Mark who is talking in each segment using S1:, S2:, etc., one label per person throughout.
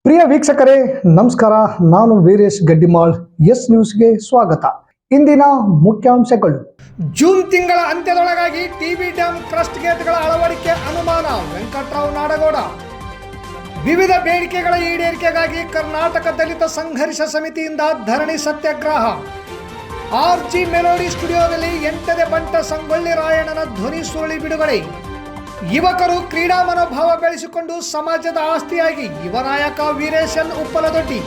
S1: ಪ್ರಿಯ ವೀಕ್ಷಕರೇ ನಮಸ್ಕಾರ. ನಾನು ವೀರೇಶ್ ಗಡ್ಡಿಮಾಳ್. ಎಸ್ ನ್ಯೂಸ್ಗೆ ಸ್ವಾಗತ. ಇಂದಿನ ಮುಖ್ಯಾಂಶಗಳು. ಜೂನ್ ತಿಂಗಳ ಅಂತ್ಯದೊಳಗಾಗಿ ಟಿಬಿ ಡ್ಯಾಂ ಕ್ರಸ್ಟ್ ಗೇಟ್ಗಳ ಅಳವಡಿಕೆ ಅನುಮಾನ. ವೆಂಕಟರಾವ್ ನಾಡಗೌಡ. ವಿವಿಧ ಬೇಡಿಕೆಗಳ ಈಡೇರಿಕೆಗಾಗಿ ಕರ್ನಾಟಕ ದಲಿತ ಸಂಘರ್ಷ ಸಮಿತಿಯಿಂದ ಧರಣಿ ಸತ್ಯಾಗ್ರಹ. ಆರ್ಜಿ ಮೆಲೋಡಿ ಸ್ಟುಡಿಯೋದಲ್ಲಿ 8ನೇ ಬಂಟ ಸಂಗೊಳ್ಳಿ ರಾಯಣ್ಣನ ಧ್ವನಿ ಸುರುಳಿ ಬಿಡುಗಡೆ. ಯುವಕರು ಕ್ರೀಡಾ ಮನೋಭಾವ ಬೆಳೆಸಿಕೊಂಡು ಸಮಾಜದ ಆಸ್ತಿಯಾಗಿ ಯುವ ನಾಯಕ ವೀರೇಶನ್ ಉಪ್ಪಲದೊಡ್ಡಿ.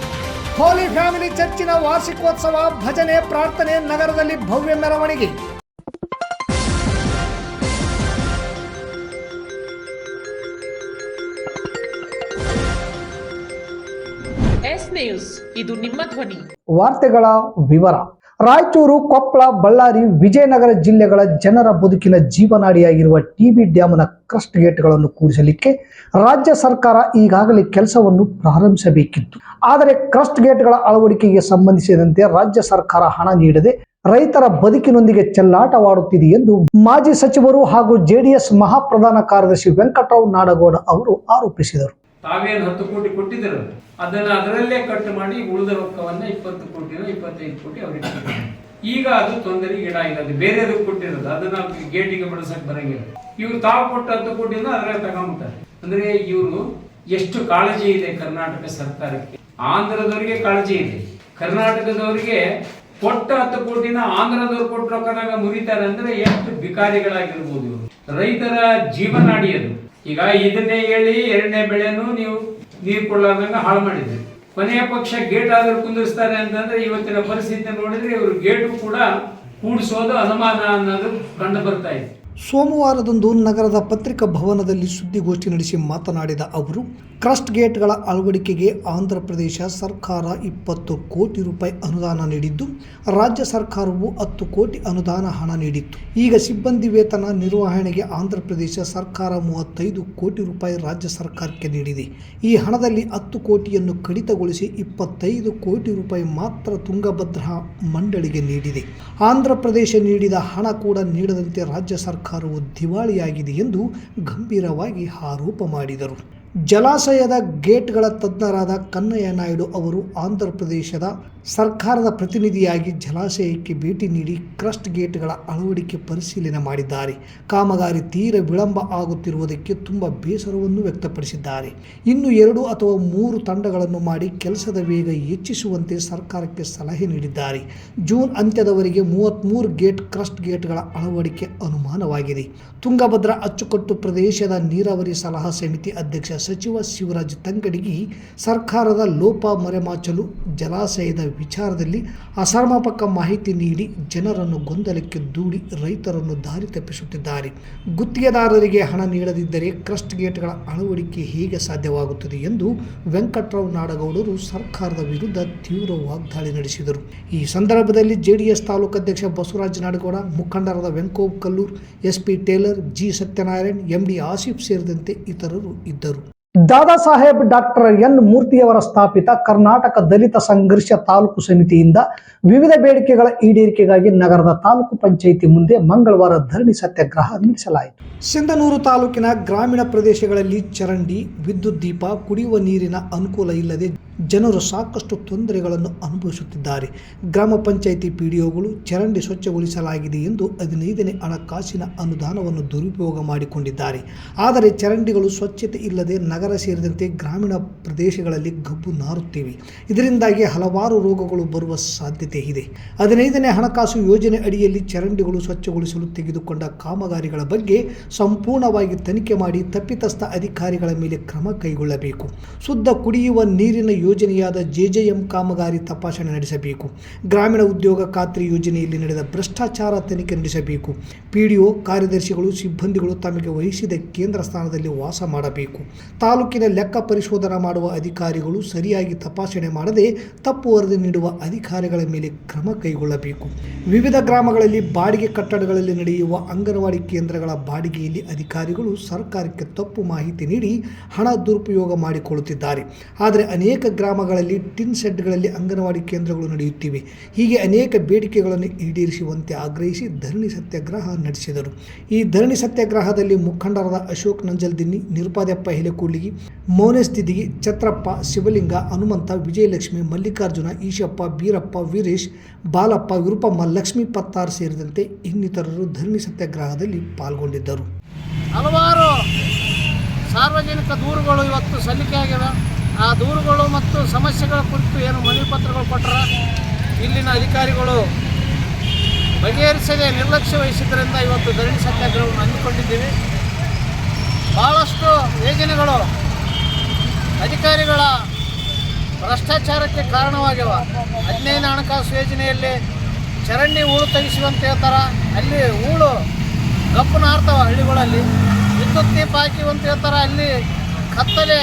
S1: ಹೋಲಿ ಫ್ಯಾಮಿಲಿ ಚರ್ಚಿನ ವಾರ್ಷಿಕೋತ್ಸವ, ಭಜನೆ, ಪ್ರಾರ್ಥನೆ, ನಗರದಲ್ಲಿ ಭವ್ಯ ಮೆರವಣಿಗೆ.
S2: ಎಸ್ ನ್ಯೂಸ್, ಇದು ನಿಮ್ಮ ಧ್ವನಿ.
S1: ವಾರ್ತೆಗಳ ವಿವರ. ರಾಯಚೂರು, ಕೊಪ್ಪಳ, ಬಳ್ಳಾರಿ, ವಿಜಯನಗರ ಜಿಲ್ಲೆಗಳ ಜನರ ಬದುಕಿನ ಜೀವನಾಡಿಯಾಗಿರುವ ಟಿಬಿ ಡ್ಯಾಮ್ನ ಕ್ರಸ್ಟ್ ಗೇಟ್ಗಳನ್ನು ಕೂಡಿಸಲಿಕ್ಕೆ ರಾಜ್ಯ ಸರ್ಕಾರ ಈಗಾಗಲೇ ಕೆಲಸವನ್ನು ಪ್ರಾರಂಭಿಸಬೇಕಿತ್ತು. ಆದರೆ ಕ್ರಸ್ಟ್ ಗೇಟ್ಗಳ ಅಳವಡಿಕೆಗೆ ಸಂಬಂಧಿಸಿದಂತೆ ರಾಜ್ಯ ಸರ್ಕಾರ ಹಣ ನೀಡದೆ ರೈತರ ಬದುಕಿನೊಂದಿಗೆ ಚೆಲ್ಲಾಟವಾಡುತ್ತಿದೆ ಎಂದು ಮಾಜಿ ಸಚಿವರು ಹಾಗೂ ಜೆಡಿಎಸ್ ಮಹಾಪ್ರಧಾನ ಕಾರ್ಯದರ್ಶಿ ವೆಂಕಟರಾವ್ ನಾಡಗೌಡ ಅವರು ಆರೋಪಿಸಿದರು.
S3: ತಾವೇನು 10 ಕೋಟಿ ಕೊಟ್ಟಿದ್ದರು ಅದನ್ನ ಅದರಲ್ಲೇ ಕಟ್ ಮಾಡಿ ಉಳಿದ ರೊಕ್ಕವನ್ನ 20 ಕೋಟಿನೋ 25 ಕೋಟಿ ಅವರಿಗೆ ಈಗ ಅದು ತೊಂದರೆಗೀಡಾಗಿರೋದು. ಬೇರೆದಕ್ಕೆ ಕೊಟ್ಟಿರೋದು ಅದನ್ನ ಗೇಟಿಗೆ ಬಳಸಕ್ ಬರಂಗಿಲ್ಲ. ಇವ್ರು ತಾವು ಕೊಟ್ಟ 10 ಕೋಟಿನ ಅದರಲ್ಲಿ ತಗೊಂಡ್ಬಿಟ್ಟಾರೆ. ಅಂದ್ರೆ ಇವರು ಎಷ್ಟು ಕಾಳಜಿ ಇದೆ ಕರ್ನಾಟಕ ಸರ್ಕಾರಕ್ಕೆ. ಆಂಧ್ರದವರಿಗೆ ಕಾಳಜಿ ಇದೆ, ಕರ್ನಾಟಕದವರಿಗೆ ಕೊಟ್ಟ 10 ಕೋಟಿನ ಆಂಧ್ರದವ್ರು ಕೊಟ್ಟ ರೊಕ್ಕದಾಗ ಮುರಿತಾರೆ. ಅಂದ್ರೆ ಎಷ್ಟು ಬಿಕಾರಿಗಳಾಗಿರ್ಬೋದು ಇವರು. ರೈತರ ಜೀವನಾಡಿ ಅದು. ಈಗ ಇದನ್ನೇ ಹೇಳಿ 2ನೇ ಬೆಳೆನೂ ನೀವು ನೀರು ಕೊಳ್ಳಾರ್ದಂಗ ಹಾಳು ಮಾಡಿದ್ರಿ. ಕೊನೆಯ ಪಕ್ಷ ಗೇಟ್ ಆದ್ರೂ ಕುಂದಿರ್ಸ್ತಾರೆ ಅಂತಂದ್ರೆ ಇವತ್ತಿನ ಪರಿಸ್ಥಿತಿ ನೋಡಿದ್ರೆ ಇವರು ಗೇಟು ಕೂಡ ಕೂಡಿಸೋದು ಅನುಮಾನ ಅನ್ನೋದು ಕಂಡು ಬರ್ತಾ ಇದೆ.
S1: ಸೋಮವಾರದಂದು ನಗರದ ಪತ್ರಿಕಾ ಭವನದಲ್ಲಿ ಸುದ್ದಿಗೋಷ್ಠಿ ನಡೆಸಿ ಮಾತನಾಡಿದ ಅವರು, ಕ್ರಸ್ಟ್ ಗೇಟ್ಗಳ ಅಳವಡಿಕೆಗೆ ಆಂಧ್ರ ಪ್ರದೇಶ ಸರ್ಕಾರ 20 ಕೋಟಿ ರೂಪಾಯಿ ಅನುದಾನ ನೀಡಿದ್ದು, ರಾಜ್ಯ ಸರ್ಕಾರವು 10 ಕೋಟಿ ಅನುದಾನ ಹಣ ನೀಡಿತ್ತು. ಈಗ ಸಿಬ್ಬಂದಿ ವೇತನ ನಿರ್ವಹಣೆಗೆ ಆಂಧ್ರ ಪ್ರದೇಶ ಸರ್ಕಾರ 35 ಕೋಟಿ ರೂಪಾಯಿ ರಾಜ್ಯ ಸರ್ಕಾರಕ್ಕೆ ನೀಡಿದೆ. ಈ ಹಣದಲ್ಲಿ 10 ಕೋಟಿಯನ್ನು ಕಡಿತಗೊಳಿಸಿ 25 ಕೋಟಿ ರೂಪಾಯಿ ಮಾತ್ರ ತುಂಗಭದ್ರಾ ಮಂಡಳಿಗೆ ನೀಡಿದೆ. ಆಂಧ್ರ ಪ್ರದೇಶ ನೀಡಿದ ಹಣ ಕೂಡ ನೀಡದಂತೆ ರಾಜ್ಯ ಸರ್ಕಾರವು ದಿವಾಳಿಯಾಗಿದೆ ಎಂದು ಗಂಭೀರವಾಗಿ ಆರೋಪ ಮಾಡಿದರು. ಜಲಾಶಯದ ಗೇಟ್ಗಳ ತಜ್ಞರಾದ ಕನ್ನಯ್ಯ ನಾಯ್ಡು ಅವರು ಆಂಧ್ರ ಪ್ರದೇಶದ ಸರ್ಕಾರದ ಪ್ರತಿನಿಧಿಯಾಗಿ ಜಲಾಶಯಕ್ಕೆ ಭೇಟಿ ನೀಡಿ ಕ್ರಸ್ಟ್ ಗೇಟ್ಗಳ ಅಳವಡಿಕೆ ಪರಿಶೀಲನೆ ಮಾಡಿದ್ದಾರೆ. ಕಾಮಗಾರಿ ತೀರ ವಿಳಂಬ ಆಗುತ್ತಿರುವುದಕ್ಕೆ ತುಂಬ ಬೇಸರವನ್ನು ವ್ಯಕ್ತಪಡಿಸಿದ್ದಾರೆ. ಇನ್ನು 2 ಅಥವಾ 3 ತಂಡಗಳನ್ನು ಮಾಡಿ ಕೆಲಸದ ವೇಗ ಹೆಚ್ಚಿಸುವಂತೆ ಸರ್ಕಾರಕ್ಕೆ ಸಲಹೆ ನೀಡಿದ್ದಾರೆ. ಜೂನ್ ಅಂತ್ಯದವರೆಗೆ 33 ಗೇಟ್ ಕ್ರಸ್ಟ್ ಗೇಟ್ಗಳ ಅಳವಡಿಕೆ ಅನುಮಾನವಾಗಿದೆ. ತುಂಗಭದ್ರಾ ಅಚ್ಚುಕಟ್ಟು ಪ್ರದೇಶದ ನೀರಾವರಿ ಸಲಹಾ ಸಮಿತಿ ಅಧ್ಯಕ್ಷ ಸಚಿವ ಶಿವರಾಜ್ ತಂಗಡಗಿ ಸರ್ಕಾರದ ಲೋಪ ಮರೆಮಾಚಲು ಜಲಾಶಯದ ವಿಚಾರದಲ್ಲಿ ಅಸಮರ್ಪಕ ಮಾಹಿತಿ ನೀಡಿ ಜನರನ್ನು ಗೊಂದಲಕ್ಕೆ ದೂಡಿ ರೈತರನ್ನು ದಾರಿ ತಪ್ಪಿಸುತ್ತಿದ್ದಾರೆ. ಗುತ್ತಿಗೆದಾರರಿಗೆ ಹಣ ನೀಡದಿದ್ದರೆ ಕ್ರಸ್ಟ್ ಗೇಟ್ಗಳ ಅಳವಡಿಕೆ ಹೇಗೆ ಸಾಧ್ಯವಾಗುತ್ತದೆ ಎಂದು ವೆಂಕಟರಾವ್ ನಾಡಗೌಡರು ಸರ್ಕಾರದ ವಿರುದ್ಧ ತೀವ್ರ ವಾಗ್ದಾಳಿ ನಡೆಸಿದರು. ಈ ಸಂದರ್ಭದಲ್ಲಿ ಜೆಡಿಎಸ್ ತಾಲೂಕಾಧ್ಯಕ್ಷ ಬಸವರಾಜ ನಾಡಗೌಡ, ಮುಖಂಡರಾದ Venkob Kallur, S P Tailor, G Satyanarayan, M D Asif ಸೇರಿದಂತೆ ಇತರರು ಇದ್ದರು. ದಾದಾ ಸಾಹೇಬ್ ಡಾಕ್ಟರ್ ಎನ್ ಮೂರ್ತಿಯವರ ಸ್ಥಾಪಿತ ಕರ್ನಾಟಕ ದಲಿತ ಸಂಘರ್ಷ ತಾಲೂಕು ಸಮಿತಿಯಿಂದ ವಿವಿಧ ಬೇಡಿಕೆಗಳ ಈಡೇರಿಕೆಗಾಗಿ ನಗರದ ತಾಲೂಕು ಪಂಚಾಯಿತಿ ಮುಂದೆ ಮಂಗಳವಾರ ಧರಣಿ ಸತ್ಯಾಗ್ರಹ ನಡೆಸಲಾಯಿತು. ಸಿಂಧನೂರು ತಾಲೂಕಿನ ಗ್ರಾಮೀಣ ಪ್ರದೇಶಗಳಲ್ಲಿ ಚರಂಡಿ, ವಿದ್ಯುತ್ ದೀಪ, ಕುಡಿಯುವ ನೀರಿನ ಅನುಕೂಲ ಇಲ್ಲದೆ ಜನರು ಸಾಕಷ್ಟು ತೊಂದರೆಗಳನ್ನು ಅನುಭವಿಸುತ್ತಿದ್ದಾರೆ. ಗ್ರಾಮ ಪಂಚಾಯಿತಿ ಪಿಡಿಒಗಳು ಚರಂಡಿ ಸ್ವಚ್ಛಗೊಳಿಸಲಾಗಿದೆ ಎಂದು 15ನೇ ಹಣಕಾಸಿನ ಅನುದಾನವನ್ನು ದುರುಪಯೋಗ ಮಾಡಿಕೊಂಡಿದ್ದಾರೆ. ಆದರೆ ಚರಂಡಿಗಳು ಸ್ವಚ್ಛತೆ ಇಲ್ಲದೆ ನಗರ ಸೇರಿದಂತೆ ಗ್ರಾಮೀಣ ಪ್ರದೇಶಗಳಲ್ಲಿ ಗಬ್ಬು ನಾರುತ್ತಿವೆ. ಇದರಿಂದಾಗಿ ಹಲವಾರು ರೋಗಗಳು ಬರುವ ಸಾಧ್ಯತೆ ಇದೆ. 15ನೇ ಹಣಕಾಸು ಯೋಜನೆ ಅಡಿಯಲ್ಲಿ ಚರಂಡಿಗಳು ಸ್ವಚ್ಛಗೊಳಿಸಲು ತೆಗೆದುಕೊಂಡ ಕಾಮಗಾರಿಗಳ ಬಗ್ಗೆ ಸಂಪೂರ್ಣವಾಗಿ ತನಿಖೆ ಮಾಡಿ ತಪ್ಪಿತಸ್ಥ ಅಧಿಕಾರಿಗಳ ಮೇಲೆ ಕ್ರಮ ಕೈಗೊಳ್ಳಬೇಕು. ಶುದ್ಧ ಕುಡಿಯುವ ನೀರಿನ ಯೋಜನೆಯಾದ ಜೆಜೆಎಂ ಕಾಮಗಾರಿ ತಪಾಸಣೆ ನಡೆಸಬೇಕು. ಗ್ರಾಮೀಣ ಉದ್ಯೋಗ ಖಾತ್ರಿ ಯೋಜನೆಯಲ್ಲಿ ನಡೆದ ಭ್ರಷ್ಟಾಚಾರ ತನಿಖೆ ನಡೆಸಬೇಕು. ಪಿಡಿಒ ಕಾರ್ಯದರ್ಶಿಗಳು, ಸಿಬ್ಬಂದಿಗಳು ತಮಗೆ ವಹಿಸಿದ ಕೇಂದ್ರ ಸ್ಥಾನದಲ್ಲಿ ವಾಸ ಮಾಡಬೇಕು. ತಾಲೂಕಿನ ಲೆಕ್ಕ ಪರಿಶೋಧನಾ ಮಾಡುವ ಅಧಿಕಾರಿಗಳು ಸರಿಯಾಗಿ ತಪಾಸಣೆ ಮಾಡದೆ ತಪ್ಪು ವರದಿ ನೀಡುವ ಅಧಿಕಾರಿಗಳ ಮೇಲೆ ಕ್ರಮ ಕೈಗೊಳ್ಳಬೇಕು. ವಿವಿಧ ಗ್ರಾಮಗಳಲ್ಲಿ ಬಾಡಿಗೆ ಕಟ್ಟಡಗಳಲ್ಲಿ ನಡೆಯುವ ಅಂಗನವಾಡಿ ಕೇಂದ್ರಗಳ ಬಾಡಿಗೆಯಲ್ಲಿ ಅಧಿಕಾರಿಗಳು ಸರ್ಕಾರಕ್ಕೆ ತಪ್ಪು ಮಾಹಿತಿ ನೀಡಿ ಹಣ ದುರುಪಯೋಗ ಮಾಡಿಕೊಳ್ಳುತ್ತಿದ್ದಾರೆ. ಆದರೆ ಅನೇಕ ಗ್ರಾಮಗಳಲ್ಲಿ ಟಿನ್ ಶೆಡ್ಗಳಲ್ಲಿ ಅಂಗನವಾಡಿ ಕೇಂದ್ರಗಳು ನಡೆಯುತ್ತಿವೆ. ಹೀಗೆ ಅನೇಕ ಬೇಡಿಕೆಗಳನ್ನು ಈಡೇರಿಸುವಂತೆ ಆಗ್ರಹಿಸಿ ಧರಣಿ ಸತ್ಯಾಗ್ರಹ ನಡೆಸಿದರು. ಈ ಧರಣಿ ಸತ್ಯಾಗ್ರಹದಲ್ಲಿ ಮುಖಂಡರಾದ ಅಶೋಕ್ ನಂಜಲ್ದಿನ್ನಿ, ನಿರುಪಾದಪ್ಪ ಹಿಲೇಕೂಡ್ಲಿಗಿ, ಮೌನೇಶ್ ದಿದಿಗಿ, ಛತ್ರಪ್ಪ, ಶಿವಲಿಂಗ, ಹನುಮಂತ, ವಿಜಯಲಕ್ಷ್ಮಿ, ಮಲ್ಲಿಕಾರ್ಜುನ, ಈಶಪ್ಪ, ಬೀರಪ್ಪ, ವೀರೇಶ್, ಬಾಲಪ್ಪ, ವಿರುಪಮ್ಮ, ಲಕ್ಷ್ಮೀ ಪತ್ತಾರ್ ಸೇರಿದಂತೆ ಇನ್ನಿತರರು ಧರಣಿ ಸತ್ಯಾಗ್ರಹದಲ್ಲಿ ಪಾಲ್ಗೊಂಡಿದ್ದರು.
S4: ಹಲವಾರು ಸಾರ್ವಜನಿಕ ದೂರುಗಳು ಇವತ್ತು ಸಲ್ಲಿಕೆಯಾಗಿವೆ. ಆ ದೂರುಗಳು ಮತ್ತು ಸಮಸ್ಯೆಗಳ ಕುರಿತು ಏನು ಮನವಿ ಪತ್ರಗಳು ಕೊಟ್ಟರೆ ಇಲ್ಲಿನ ಅಧಿಕಾರಿಗಳು ಬಗೆಹರಿಸದೆ ನಿರ್ಲಕ್ಷ್ಯ ವಹಿಸಿದ್ದರಿಂದ ಇವತ್ತು ಧರಣಿ ಸತ್ಯಾಗ್ರಹವನ್ನು ಹಮ್ಮಿಕೊಂಡಿದ್ದೀವಿ. ಭಾಳಷ್ಟು ಯೋಜನೆಗಳು ಅಧಿಕಾರಿಗಳ ಭ್ರಷ್ಟಾಚಾರಕ್ಕೆ ಕಾರಣವಾಗಿವೆ. 15 ಹಣಕಾಸು ಯೋಜನೆಯಲ್ಲಿ ಚರಂಡಿ ಹೂಳು ತೆಗೆಸುವಂತ ಹೇಳ್ತಾರೆ, ಅಲ್ಲಿ ಹೂಳು ಗಪ್ಪನ ಹಾರ್ತಾವೆ ಹಳ್ಳಿಗಳಲ್ಲಿ. ವಿದ್ಯುತ್ ದೀಪ ಹಾಕಿವಂತ ಹೇಳ್ತಾರೆ, ಅಲ್ಲಿ ಕತ್ತಲೆ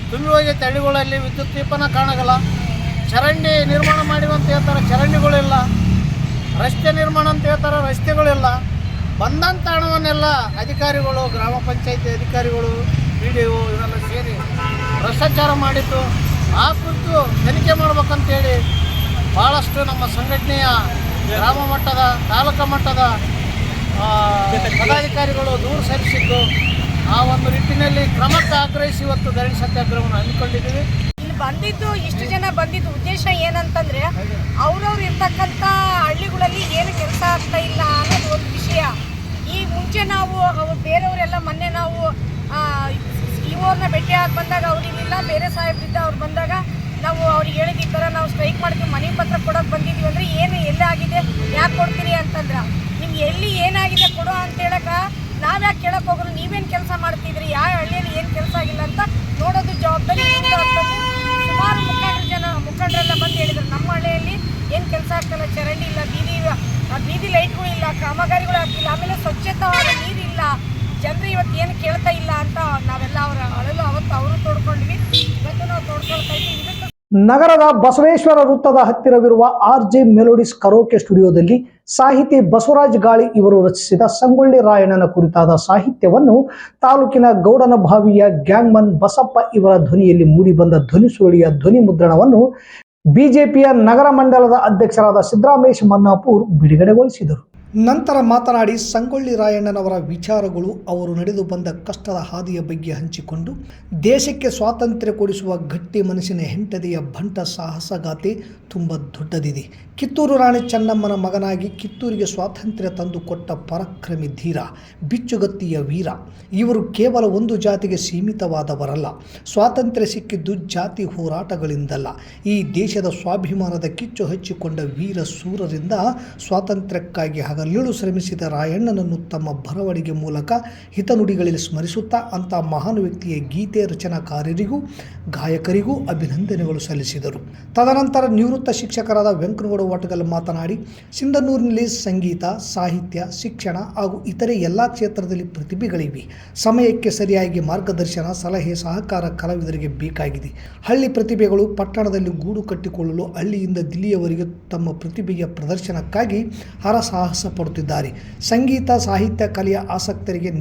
S4: ತುಂಬಿ ಹೋಗೈತೆ ಹಳ್ಳಿಗಳಲ್ಲಿ, ವಿದ್ಯುತ್ ದೀಪನ ಕಾಣಗಲ್ಲ. ಚರಂಡಿ ನಿರ್ಮಾಣ ಮಾಡಿವಂತ ಹೇಳ್ತಾರೆ, ಚರಂಡಿಗಳಿಲ್ಲ. ರಸ್ತೆ ನಿರ್ಮಾಣ ಅಂತ ಹೇಳ್ತಾರೆ, ರಸ್ತೆಗಳಿಲ್ಲ. ಬಂದಂಥ ಹಣವನ್ನೆಲ್ಲ ಅಧಿಕಾರಿಗಳು, ಗ್ರಾಮ ಪಂಚಾಯತಿ ಅಧಿಕಾರಿಗಳು, PDO ಇವೆಲ್ಲ ಸೇರಿ ಭ್ರಷ್ಟಾಚಾರ ಮಾಡಿದ್ದು. ಆ ಕುರಿತು ತನಿಖೆ ಮಾಡ್ಬೇಕಂತೇಳಿ ಭಾಳಷ್ಟು ನಮ್ಮ ಸಂಘಟನೆಯ ಗ್ರಾಮ ಮಟ್ಟದ, ತಾಲೂಕು ಮಟ್ಟದ ಪದಾಧಿಕಾರಿಗಳು ದೂರು ಸಲ್ಲಿಸಿದ್ದು. ಆ ಒಂದು ನಿಟ್ಟಿನಲ್ಲಿ ಕ್ರಮಕ್ಕೆ ಆಗ್ರಹಿಸಿ ಇವತ್ತು ಧರಣಿ ಸತ್ಯಾಗ್ರಹವನ್ನು ಹಮ್ಮಿಕೊಂಡಿದ್ದೀವಿ.
S5: ಇಲ್ಲಿ ಬಂದಿದ್ದು ಇಷ್ಟು ಜನ ಬಂದಿದ್ದು ಉದ್ದೇಶ ಏನಂತಂದರೆ ಅವ್ರವ್ರು ಇರ್ತಕ್ಕಂಥ ಹಳ್ಳಿಗಳಲ್ಲಿ ಏನು ಕೆಲಸ ಆಗ್ತಾ ಇಲ್ಲ ಅನ್ನೋದು ಒಂದು ವಿಷಯ. ಈ ಮುಂಚೆ ನಾವು ಬೇರೆಯವರೆಲ್ಲ ಮೊನ್ನೆ ನಾವು ಇವ್ರನ್ನ ಭೇಟಿಯಾಗಿ ಬಂದಾಗ ಅವ್ರು ಇರಲಿಲ್ಲ, ಬೇರೆ ಸಾಹೇಬ್ರಿದ್ದ ಅವ್ರು ಬಂದಾಗ ನಾವು ಅವ್ರಿಗೆ ಹೇಳಿದ ಈ ಥರ ನಾವು ಸ್ಟ್ರೈಕ್ ಮಾಡ್ತೀವಿ, ಮನವಿ ಪತ್ರ ಕೊಡೋಕೆ ಬಂದಿದ್ದೀವಿ ಅಂದರೆ ಏನು ಎಲ್ಲಾಗಿದೆ ಯಾಕೆ ಕೊಡ್ತೀರಿ ಅಂತಂದ್ರೆ, ನಿಮ್ಗೆ ಎಲ್ಲಿ ಏನಾಗಿದೆ ಕೊಡೋ ಅಂತ ಹೇಳಕ್ಕೆ ನಾವ್ಯಾಕೆ ಕೇಳಕ್ಕೆ ಹೋಗೋದು, ನೀವೇನು ಕೆಲಸ ಮಾಡ್ತಿದ್ರಿ, ಯಾವ ಹಳ್ಳಿಯಲ್ಲಿ ಏನು ಕೆಲಸ ಆಗಿಲ್ಲ ಅಂತ ನೋಡೋದು ಜವಾಬ್ದಾರಿ ನಿಮ್ದು ಆಗ್ತದೆ. ಸುಮಾರು ಮುಖಂಡರೆಲ್ಲ ಬಂದು ಹೇಳಿದ್ರು, ನಮ್ಮ ಹಳ್ಳಿಯಲ್ಲಿ ಏನು ಕೆಲಸ ಆಗ್ತಿಲ್ಲ, ಚರಂಡಿ ಇಲ್ಲ, ಬೀದಿ ಲೈಟ್ಗಳು ಇಲ್ಲ, ಕಾಮಗಾರಿಗಳು ಆಗ್ತಿಲ್ಲ, ಆಮೇಲೆ ಸ್ವಚ್ಛತಾವಾದ ನೀರಿಲ್ಲ, ಜನರು ಇವತ್ತು ಏನು ಕೇಳ್ತಾ ಇಲ್ಲ ಅಂತ ನಾವೆಲ್ಲ ಅವರ ಅಳಲು ಅವತ್ತು ಅವರು ತೋಡ್ಕೊಂಡ್ವಿ, ಇವತ್ತು ನಾವು ತೋಡ್ಕೊಳ್ತಾ ಇದ್ದೀವಿ. ಇದಕ್ಕೆ
S1: ನಗರದ ಬಸವೇಶ್ವರ ವೃತ್ತದ ಹತ್ತಿರವಿರುವ RJ ಮೆಲೋಡಿಸ್ ಕರೋಕೆ ಸ್ಟುಡಿಯೋದಲ್ಲಿ ಸಾಹಿತಿ ಬಸವರಾಜ್ ಗಾಳಿ ಇವರು ರಚಿಸಿದ ಸಂಗೊಳ್ಳಿ ರಾಯಣ್ಣನ ಕುರಿತಾದ ಸಾಹಿತ್ಯವನ್ನು ತಾಲೂಕಿನ ಗೌಡನಭಾವಿಯ ಗ್ಯಾಂಗ್ಮನ್ ಬಸಪ್ಪ ಇವರ ಧ್ವನಿಯಲ್ಲಿ ಮೂಡಿಬಂದ ಧ್ವನಿ ಸುರುಳಿಯ ಧ್ವನಿ ಮುದ್ರಣವನ್ನು ಬಿಜೆಪಿಯ ನಗರ ಮಂಡಲದ ಅಧ್ಯಕ್ಷರಾದ ಸಿದ್ದರಾಮೇಶ್ ಮನ್ನಾಪುರ್ ಬಿಡುಗಡೆಗೊಳಿಸಿದರು. ನಂತರ ಮಾತನಾಡಿ ಸಂಗೊಳ್ಳಿ ರಾಯಣ್ಣನವರ ವಿಚಾರಗಳು, ಅವರು ನಡೆದು ಬಂದ ಕಷ್ಟದ ಹಾದಿಯ ಬಗ್ಗೆ ಹಂಚಿಕೊಂಡು ದೇಶಕ್ಕೆ ಸ್ವಾತಂತ್ರ್ಯ ಕೊಡಿಸುವ ಗಟ್ಟಿ ಮನಸ್ಸಿನ ಹೆಂಟದೆಯ ಬಂಟ ಸಾಹಸಗಾಥೆ ತುಂಬ ದೊಡ್ಡದಿದೆ. ಕಿತ್ತೂರು ರಾಣಿ ಚೆನ್ನಮ್ಮನ ಮಗನಾಗಿ ಕಿತ್ತೂರಿಗೆ ಸ್ವಾತಂತ್ರ್ಯ ತಂದುಕೊಟ್ಟ ಪರಾಕ್ರಮಿ ಧೀರ, ಬಿಚ್ಚುಗತ್ತಿಯ ವೀರ. ಇವರು ಕೇವಲ ಒಂದು ಜಾತಿಗೆ ಸೀಮಿತವಾದವರಲ್ಲ. ಸ್ವಾತಂತ್ರ್ಯ ಸಿಕ್ಕಿದ್ದು ಜಾತಿ ಹೋರಾಟಗಳಿಂದಲ್ಲ, ಈ ದೇಶದ ಸ್ವಾಭಿಮಾನದ ಕಿಚ್ಚು ಹಚ್ಚಿಕೊಂಡ ವೀರ ಸೂರರಿಂದ ಸ್ವಾತಂತ್ರ್ಯಕ್ಕಾಗಿ ಹಗಲಿರುಳು ಶ್ರಮಿಸಿದ ರಾಯಣ್ಣನನ್ನು ತಮ್ಮ ಬರವಣಿಗೆ ಮೂಲಕ ಹಿತನುಡಿಗಳಲ್ಲಿ ಸ್ಮರಿಸುತ್ತಾ ಅಂಥ ಮಹಾನ್ ವ್ಯಕ್ತಿಯ ಗೀತೆ ರಚನಾಕಾರರಿಗೂ ಗಾಯಕರಿಗೂ ಅಭಿನಂದನೆಗಳು ಸಲ್ಲಿಸಿದರು. ತದನಂತರ ನಿವೃತ್ತ ಶಿಕ್ಷಕರಾದ ವೆಂಕನಗೌಡ ವಟಗಲ್ ಮಾತನಾಡಿ, ಸಿಂಧನೂರಿನಲ್ಲಿ ಸಂಗೀತ, ಸಾಹಿತ್ಯ, ಶಿಕ್ಷಣ ಹಾಗೂ ಇತರೆ ಎಲ್ಲ ಕ್ಷೇತ್ರದಲ್ಲಿ ಪ್ರತಿಭೆಗಳಿವೆ. ಸಮಯಕ್ಕೆ ಸರಿಯಾಗಿ ಮಾರ್ಗದರ್ಶನ, ಸಲಹೆ, ಸಹಕಾರ ಕಲಾವಿದರಿಗೆ ಬೇಕಾಗಿದೆ. ಹಳ್ಳಿ ಪ್ರತಿಭೆಗಳು ಪಟ್ಟಣದಲ್ಲಿ ಗೂಡು ಕಟ್ಟಿಕೊಳ್ಳಲು ಹಳ್ಳಿಯಿಂದ ದಿಲ್ಲಿಯವರೆಗೆ ತಮ್ಮ ಪ್ರತಿಭೆಯ ಪ್ರದರ್ಶನಕ್ಕಾಗಿ ಹರಸಾಹಸ ಪಡುತ್ತಿದ್ದಾರೆ. ಸಂಗೀತ, ಸಾಹಿತ್ಯ, ಕಲೆಯ ಆಸಕ್ತರಿಗೆ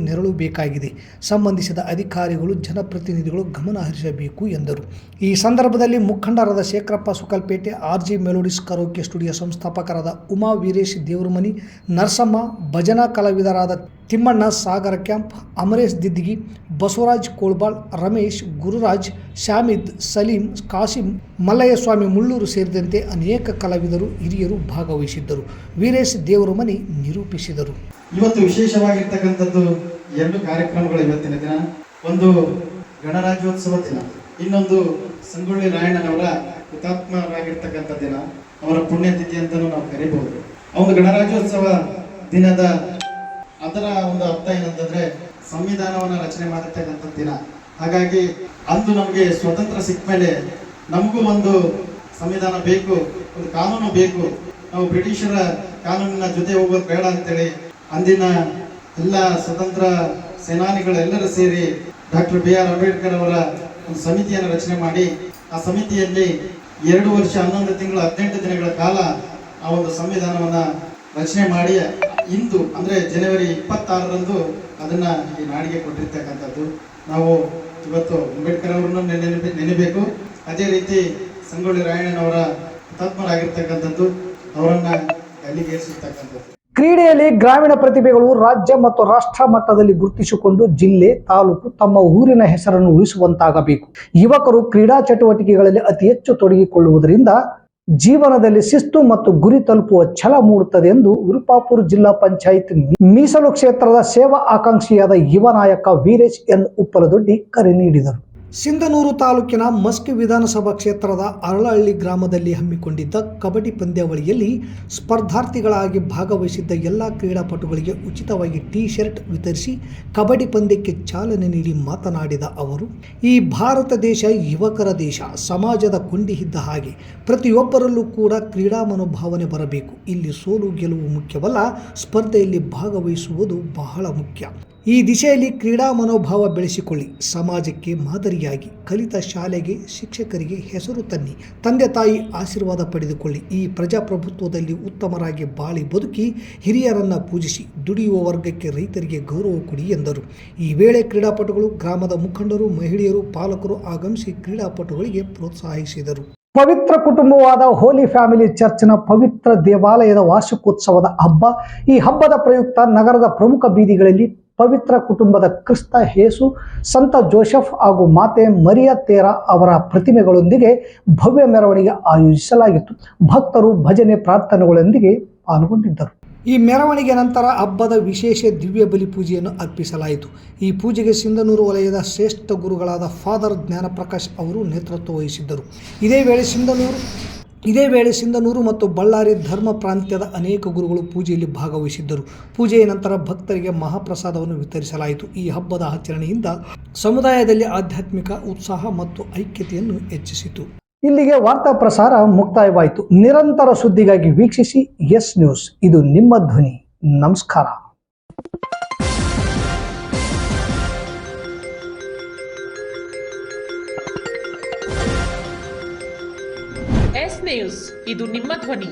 S1: ನೆರಳು ಬೇಕಾಗಿದೆ. ಸಂಬಂಧಿಸಿದ ಅಧಿಕಾರಿಗಳು, ಜನಪ್ರತಿನಿಧಿಗಳು ಗಮನ ಹರಿಸಬೇಕು ಎಂದರು. ಈ ಸಂದರ್ಭದಲ್ಲಿ ಮುಖಂಡರಾದ Shekharappa Sukalpete, RJ melodies karaoke studio ಸಂಸ್ಥಾಪಕರಾದ ಉಮಾ ವೀರೇಶ್ ದೇವರಮನಿ, ನರಸಮ್ಮ, ಭಜನಾ ಕಲಾವಿದರಾದ ತಿಮ್ಮಣ್ಣ ಸಾಗರ ಕ್ಯಾಂಪ್, ಅಮರೇಶ್ ದಿದ್ದಿಗಿ, ಬಸವರಾಜ್ ಕೋಳ್ಬಾಳ್, ರಮೇಶ್, ಗುರುರಾಜ್, ಶಾಮಿದ್, ಸಲೀಂ, ಕಾಸಿಂ, ಮಲ್ಲಯ್ಯಸ್ವಾಮಿ ಮುಳ್ಳೂರು ಸೇರಿದಂತೆ ಅನೇಕ ಕಲಾವಿದರು, ಹಿರಿಯರು ಭಾಗವಹಿಸಿದ್ದರು. ವೀರೇಶ್ ದೇವರಮನಿ ನಿರೂಪಿಸಿದರು.
S6: ಇವತ್ತು ವಿಶೇಷವಾಗಿರ್ತಕ್ಕಂಥದ್ದು 2 ಕಾರ್ಯಕ್ರಮಗಳು ಇವತ್ತಿನ ದಿನ. ಒಂದು ಗಣರಾಜ್ಯೋತ್ಸವ ದಿನ, ಇನ್ನೊಂದು ಸಂಗೊಳ್ಳಿ ರಾಯಣ್ಣನವರ ಹುತಾತ್ಮರಾಗಿರ್ತಕ್ಕಂಥ ದಿನ, ಅವರ ಪುಣ್ಯತಿಥಿ ಅಂತಲೂ ನಾವು ಕರೀಬಹುದು. ಒಂದು ಗಣರಾಜ್ಯೋತ್ಸವ ದಿನದ ಅದರ ಒಂದು ಅರ್ಥ ಏನಂತಂದ್ರೆ ಸಂವಿಧಾನವನ್ನ ರಚನೆ ಮಾಡಿರ್ತಕ್ಕಂಥ ದಿನ. ಹಾಗಾಗಿ ಅಂದು ನಮಗೆ ಸ್ವತಂತ್ರ ಸಿಕ್ಕ ಮೇಲೆ ನಮಗೂ ಒಂದು ಸಂವಿಧಾನ ಬೇಕು, ಒಂದು ಕಾನೂನು ಬೇಕು. ನಾವು ಬ್ರಿಟಿಷರ ಕಾನೂನಿನ ಜೊತೆ ಹೋಗೋದು ಬೇಡ ಅಂತೇಳಿ ಅಂದಿನ ಎಲ್ಲ ಸ್ವತಂತ್ರ ಸೇನಾನಿಗಳೆಲ್ಲರೂ ಸೇರಿ ಡಾಕ್ಟರ್ BR ಅಂಬೇಡ್ಕರ್ ಅವರ ಒಂದು ಸಮಿತಿಯನ್ನು ರಚನೆ ಮಾಡಿ, ಆ ಸಮಿತಿಯಲ್ಲಿ 2 ವರ್ಷ 11 ತಿಂಗಳು 18 ದಿನಗಳ ಕಾಲ ಆ ಒಂದು ಸಂವಿಧಾನವನ್ನ ರಚನೆ ಮಾಡಿ ಇಂದು ಅಂದ್ರೆ ಜನವರಿ 26ರಂದು ಅದನ್ನ ಈ ನಾಡಿಗೆ ಕೊಟ್ಟಿರ್ತಕ್ಕಂಥದ್ದು. ನಾವು ಇವತ್ತು ಅಂಬೇಡ್ಕರ್ ಅವರನ್ನು ನೆನೆಬೇಕು. ಅದೇ ರೀತಿ ಸಂಗೊಳ್ಳಿ ರಾಯಣ್ಣನವರ ಹುತಾತ್ಮರಾಗಿರ್ತಕ್ಕಂಥದ್ದು, ಅವರನ್ನ ಗಲ್ಲಿಗೇರಿಸಿರ್ತಕ್ಕಂಥದ್ದು.
S1: ಕ್ರೀಡೆಯಲ್ಲಿ ಗ್ರಾಮೀಣ ಪ್ರತಿಭೆಗಳು ರಾಜ್ಯ ಮತ್ತು ರಾಷ್ಟ್ರ ಮಟ್ಟದಲ್ಲಿ ಗುರುತಿಸಿಕೊಂಡು ಜಿಲ್ಲೆ, ತಾಲೂಕು, ತಮ್ಮ ಊರಿನ ಹೆಸರನ್ನು ಉಳಿಸುವಂತಾಗಬೇಕು. ಯುವಕರು ಕ್ರೀಡಾ ಚಟುವಟಿಕೆಗಳಲ್ಲಿ ಅತಿ ಹೆಚ್ಚು ತೊಡಗಿಕೊಳ್ಳುವುದರಿಂದ ಜೀವನದಲ್ಲಿ ಶಿಸ್ತು ಮತ್ತು ಗುರಿ ತಲುಪುವ ಛಲ ಮೂಡುತ್ತದೆ ಎಂದು ವಿರುಪಾಪುರ ಜಿಲ್ಲಾ ಪಂಚಾಯತ್ ಮೀಸಲು ಕ್ಷೇತ್ರದ ಸೇವಾ ಆಕಾಂಕ್ಷಿಯಾದ ಯುವ ನಾಯಕ ವೀರೇಶ್ ಎನ್ ಉಪ್ಪಲದೊಡ್ಡಿ ಕರೆ ನೀಡಿದರು. ಸಿಂಧನೂರು ತಾಲೂಕಿನ ಮಸ್ಕಿ ವಿಧಾನಸಭಾ ಕ್ಷೇತ್ರದ ಅರಳಹಳ್ಳಿ ಗ್ರಾಮದಲ್ಲಿ ಹಮ್ಮಿಕೊಂಡಿದ್ದ ಕಬಡ್ಡಿ ಪಂದ್ಯಾವಳಿಯಲ್ಲಿ ಸ್ಪರ್ಧಾರ್ಥಿಗಳಾಗಿ ಭಾಗವಹಿಸಿದ್ದ ಎಲ್ಲ ಕ್ರೀಡಾಪಟುಗಳಿಗೆ ಉಚಿತವಾಗಿ ಟೀ ಶರ್ಟ್ ವಿತರಿಸಿ ಕಬಡ್ಡಿ ಪಂದ್ಯಕ್ಕೆ ಚಾಲನೆ ನೀಡಿ ಮಾತನಾಡಿದ ಅವರು, ಈ ಭಾರತ ದೇಶ ಯುವಕರ ದೇಶ, ಸಮಾಜದ ಕೊಂಡಿ ಇದ್ದ ಹಾಗೆ ಪ್ರತಿಯೊಬ್ಬರಲ್ಲೂ ಕೂಡ ಕ್ರೀಡಾ ಮನೋಭಾವನೆ ಬರಬೇಕು. ಇಲ್ಲಿ ಸೋಲು ಗೆಲುವು ಮುಖ್ಯವಲ್ಲ, ಸ್ಪರ್ಧೆಯಲ್ಲಿ ಭಾಗವಹಿಸುವುದು ಬಹಳ ಮುಖ್ಯ. ಈ ದಿಶೆಯಲ್ಲಿ ಕ್ರೀಡಾ ಮನೋಭಾವ ಬೆಳೆಸಿಕೊಳ್ಳಿ. ಸಮಾಜಕ್ಕೆ ಮಾದರಿಯಾಗಿ ಕಲಿತ ಶಾಲೆಗೆ, ಶಿಕ್ಷಕರಿಗೆ ಹೆಸರು ತನ್ನಿ. ತಂದೆ ತಾಯಿ ಆಶೀರ್ವಾದ ಪಡೆದುಕೊಳ್ಳಿ. ಈ ಪ್ರಜಾಪ್ರಭುತ್ವದಲ್ಲಿ ಉತ್ತಮರಾಗಿ ಬಾಳಿ ಬದುಕಿ ಹಿರಿಯರನ್ನು ಪೂಜಿಸಿ ದುಡಿಯುವ ವರ್ಗಕ್ಕೆ, ರೈತರಿಗೆ ಗೌರವ ಕೊಡಿ ಎಂದರು. ಈ ವೇಳೆ ಕ್ರೀಡಾಪಟುಗಳು, ಗ್ರಾಮದ ಮುಖಂಡರು, ಮಹಿಳೆಯರು, ಪಾಲಕರು ಆಗಮಿಸಿ ಕ್ರೀಡಾಪಟುಗಳಿಗೆ ಪ್ರೋತ್ಸಾಹಿಸಿದರು. ಪವಿತ್ರ ಕುಟುಂಬವಾದ ಹೋಲಿ ಫ್ಯಾಮಿಲಿ ಚರ್ಚ್ನ ಪವಿತ್ರ ದೇವಾಲಯದ ವಾರ್ಷಿಕೋತ್ಸವದ ಹಬ್ಬ. ಈ ಹಬ್ಬದ ಪ್ರಯುಕ್ತ ನಗರದ ಪ್ರಮುಖ ಬೀದಿಗಳಲ್ಲಿ ಪವಿತ್ರ ಕುಟುಂಬದ ಕ್ರಿಸ್ತ ಯೇಸು, ಸಂತ ಜೋಸೆಫ್ ಹಾಗೂ ಮಾತೆ ಮರಿಯಾ ತೇರ ಅವರ ಪ್ರತಿಮೆಗಳೊಂದಿಗೆ ಭವ್ಯ ಮೆರವಣಿಗೆ ಆಯೋಜಿಸಲಾಗಿತ್ತು. ಭಕ್ತರು ಭಜನೆ ಪ್ರಾರ್ಥನೆಗಳೊಂದಿಗೆ ಪಾಲ್ಗೊಂಡಿದ್ದರು. ಈ ಮೆರವಣಿಗೆ ನಂತರ ಹಬ್ಬದ ವಿಶೇಷ ದಿವ್ಯ ಬಲಿ ಪೂಜೆಯನ್ನು ಅರ್ಪಿಸಲಾಯಿತು. ಈ ಪೂಜೆಗೆ ಸಿಂಧನೂರು ವಲಯದ ಶ್ರೇಷ್ಠ ಗುರುಗಳಾದ ಫಾದರ್ ಜ್ಞಾನಪ್ರಕಾಶ್ ಅವರು ನೇತೃತ್ವ ವಹಿಸಿದ್ದರು. ಇದೇ ವೇಳೆ ಸಿಂಧನೂರು ಮತ್ತು ಬಳ್ಳಾರಿ ಧರ್ಮ ಪ್ರಾಂತ್ಯದ ಅನೇಕ ಗುರುಗಳು ಪೂಜೆಯಲ್ಲಿ ಭಾಗವಹಿಸಿದ್ದರು. ಪೂಜೆಯ ನಂತರ ಭಕ್ತರಿಗೆ ಮಹಾಪ್ರಸಾದವನ್ನು ವಿತರಿಸಲಾಯಿತು. ಈ ಹಬ್ಬದ ಆಚರಣೆಯಿಂದ ಸಮುದಾಯದಲ್ಲಿ ಆಧ್ಯಾತ್ಮಿಕ ಉತ್ಸಾಹ ಮತ್ತು ಐಕ್ಯತೆಯನ್ನು ಹೆಚ್ಚಿಸಿತು. ಇಲ್ಲಿಗೆ ವಾರ್ತಾ ಪ್ರಸಾರ ಮುಕ್ತಾಯವಾಯಿತು. ನಿರಂತರ ಸುದ್ದಿಗಾಗಿ ವೀಕ್ಷಿಸಿ ಎಸ್ ನ್ಯೂಸ್. ಇದು ನಿಮ್ಮ ಧ್ವನಿ. ನಮಸ್ಕಾರ.
S2: ಎಸ್ ನ್ಯೂಸ್, ಇದು ನಿಮ್ಮ ಧ್ವನಿ.